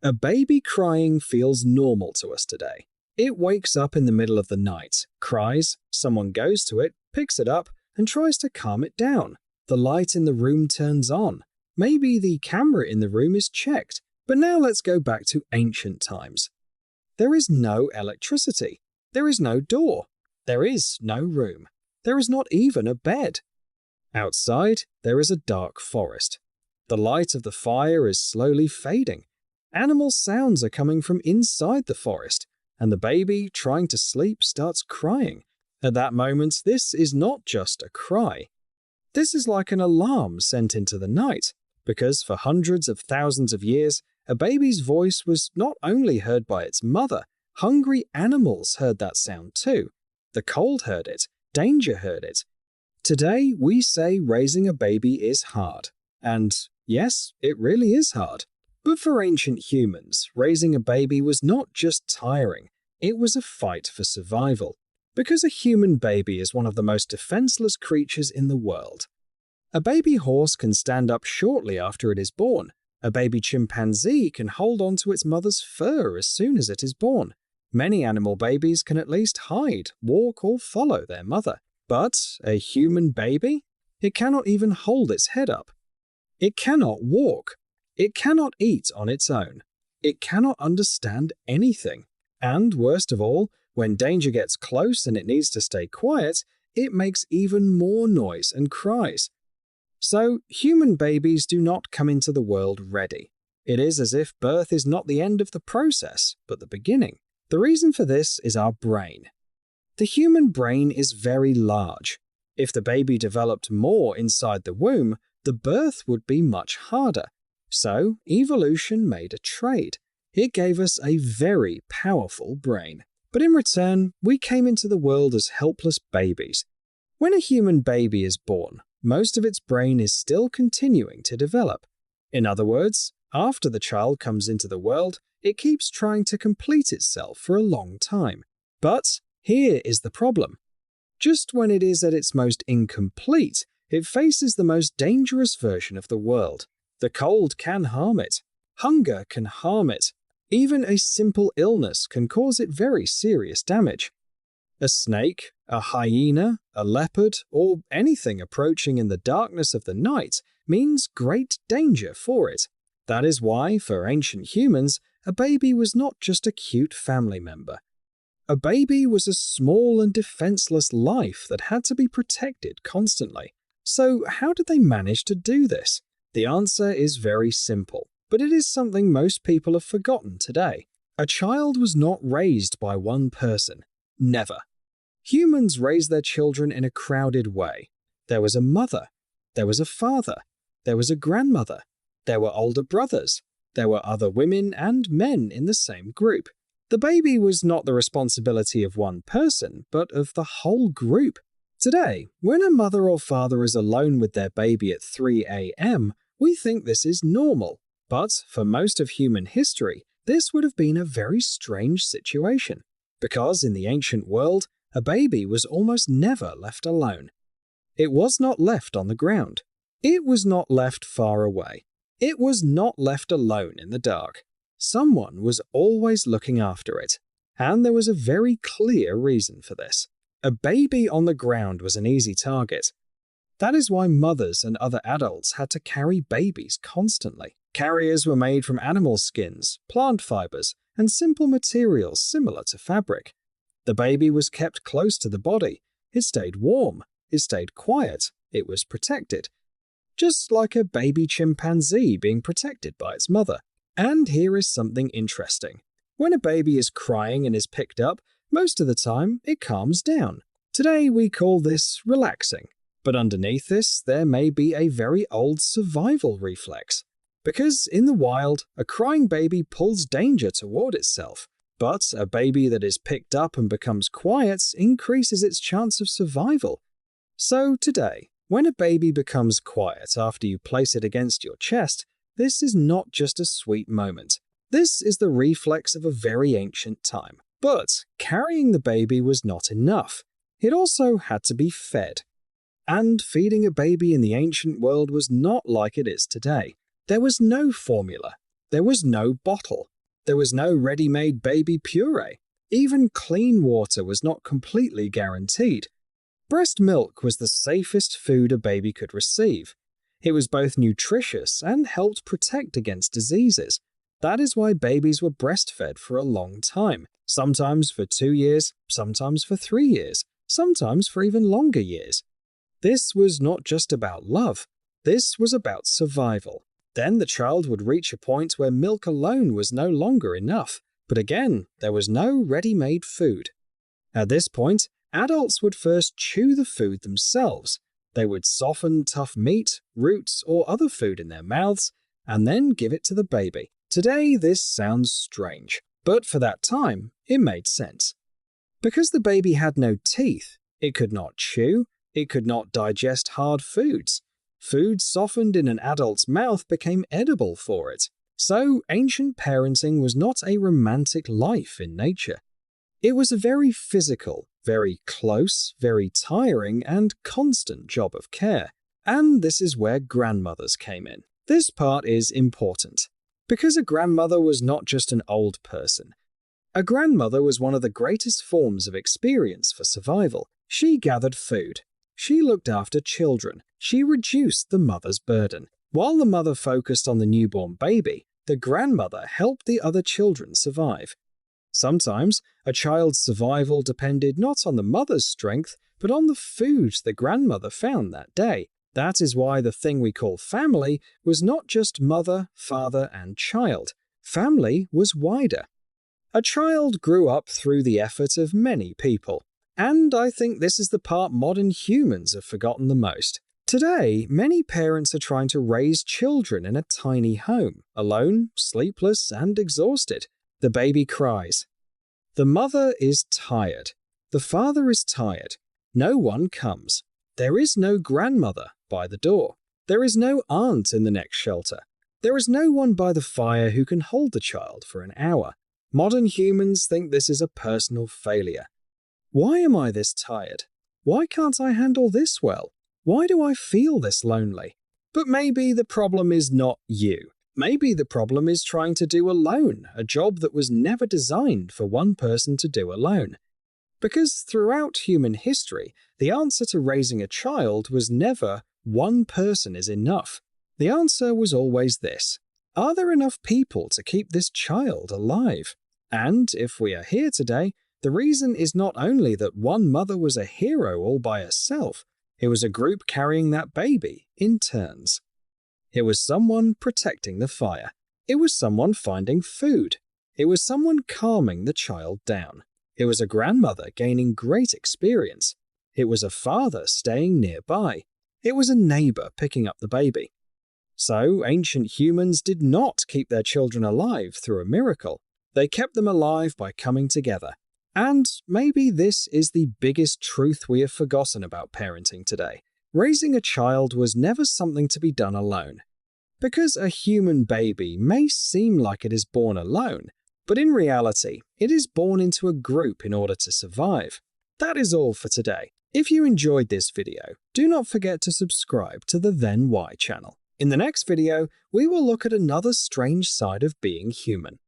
A baby crying feels normal to us today. It wakes up in the middle of the night, cries, someone goes to it, picks it up, and tries to calm it down. The light in the room turns on. Maybe the camera in the room is checked. But now let's go back to ancient times. There is no electricity. There is no door. There is no room. There is not even a bed. Outside, there is a dark forest. The light of the fire is slowly fading. Animal sounds are coming from inside the forest, and the baby, trying to sleep, starts crying. At that moment, this is not just a cry. This is like an alarm sent into the night, because for hundreds of thousands of years, a baby's voice was not only heard by its mother, hungry animals heard that sound too. The cold heard it, danger heard it. Today, we say raising a baby is hard. And yes, it really is hard. But for ancient humans, raising a baby was not just tiring, it was a fight for survival. Because a human baby is one of the most defenseless creatures in the world. A baby horse can stand up shortly after it is born. A baby chimpanzee can hold on to its mother's fur as soon as it is born. Many animal babies can at least hide, walk, or follow their mother. But a human baby? It cannot even hold its head up. It cannot walk. It cannot eat on its own. It cannot understand anything. And worst of all, when danger gets close and it needs to stay quiet, it makes even more noise and cries. So, human babies do not come into the world ready. It is as if birth is not the end of the process, but the beginning. The reason for this is our brain. The human brain is very large. If the baby developed more inside the womb, the birth would be much harder. So, evolution made a trade. It gave us a very powerful brain. But in return, we came into the world as helpless babies. When a human baby is born, most of its brain is still continuing to develop. In other words, after the child comes into the world, it keeps trying to complete itself for a long time. But here is the problem. Just when it is at its most incomplete, it faces the most dangerous version of the world. The cold can harm it. Hunger can harm it. Even a simple illness can cause it very serious damage. A snake, a hyena, a leopard, or anything approaching in the darkness of the night means great danger for it. That is why, for ancient humans, a baby was not just a cute family member. A baby was a small and defenseless life that had to be protected constantly. So how did they manage to do this? The answer is very simple, but it is something most people have forgotten today. A child was not raised by one person. Never. Humans raise their children in a crowded way. There was a mother. There was a father. There was a grandmother. There were older brothers. There were other women and men in the same group. The baby was not the responsibility of one person, but of the whole group. Today, when a mother or father is alone with their baby at 3 a.m., we think this is normal. But for most of human history, this would have been a very strange situation. Because in the ancient world, a baby was almost never left alone. It was not left on the ground. It was not left far away. It was not left alone in the dark. Someone was always looking after it. And there was a very clear reason for this. A baby on the ground was an easy target. That is why mothers and other adults had to carry babies constantly. Carriers were made from animal skins, plant fibers, and simple materials similar to fabric. The baby was kept close to the body. It stayed warm. It stayed quiet. It was protected. Just like a baby chimpanzee being protected by its mother. And here is something interesting. When a baby is crying and is picked up, most of the time it calms down. Today we call this relaxing. But underneath this, there may be a very old survival reflex. Because in the wild, a crying baby pulls danger toward itself. But a baby that is picked up and becomes quiet increases its chance of survival. So today, when a baby becomes quiet after you place it against your chest, this is not just a sweet moment. This is the reflex of a very ancient time. But carrying the baby was not enough. It also had to be fed. And feeding a baby in the ancient world was not like it is today. There was no formula. There was no bottle. There was no ready-made baby puree. Even clean water was not completely guaranteed. Breast milk was the safest food a baby could receive. It was both nutritious and helped protect against diseases. That is why babies were breastfed for a long time, sometimes for 2 years, sometimes for 3 years, sometimes for even longer years. This was not just about love. This was about survival. Then the child would reach a point where milk alone was no longer enough. But again, there was no ready-made food. At this point, adults would first chew the food themselves. They would soften tough meat, roots, or other food in their mouths, and then give it to the baby. Today, this sounds strange, but for that time, it made sense. Because the baby had no teeth, it could not chew, it could not digest hard foods. Food softened in an adult's mouth became edible for it. So, ancient parenting was not a romantic life in nature. It was a very physical, very close, very tiring, and constant job of care. And this is where grandmothers came in. This part is important. Because a grandmother was not just an old person. A grandmother was one of the greatest forms of experience for survival. She gathered food. She looked after children. She reduced the mother's burden. While the mother focused on the newborn baby, the grandmother helped the other children survive. Sometimes, a child's survival depended not on the mother's strength, but on the food the grandmother found that day. That is why the thing we call family was not just mother, father, and child. Family was wider. A child grew up through the effort of many people. And I think this is the part modern humans have forgotten the most. Today, many parents are trying to raise children in a tiny home, alone, sleepless, and exhausted. The baby cries. The mother is tired. The father is tired. No one comes. There is no grandmother by the door. There is no aunt in the next shelter. There is no one by the fire who can hold the child for an hour. Modern humans think this is a personal failure. Why am I this tired? Why can't I handle this well? Why do I feel this lonely? But maybe the problem is not you. Maybe the problem is trying to do alone, a job that was never designed for one person to do alone. Because throughout human history, the answer to raising a child was never one person is enough. The answer was always this: are there enough people to keep this child alive? And if we are here today, the reason is not only that one mother was a hero all by herself, it was a group carrying that baby in turns. It was someone protecting the fire. It was someone finding food. It was someone calming the child down. It was a grandmother gaining great experience. It was a father staying nearby. It was a neighbor picking up the baby. So, ancient humans did not keep their children alive through a miracle. They kept them alive by coming together. And maybe this is the biggest truth we have forgotten about parenting today. Raising a child was never something to be done alone. Because a human baby may seem like it is born alone, but in reality, it is born into a group in order to survive. That is all for today. If you enjoyed this video, do not forget to subscribe to the Then Why channel. In the next video, we will look at another strange side of being human.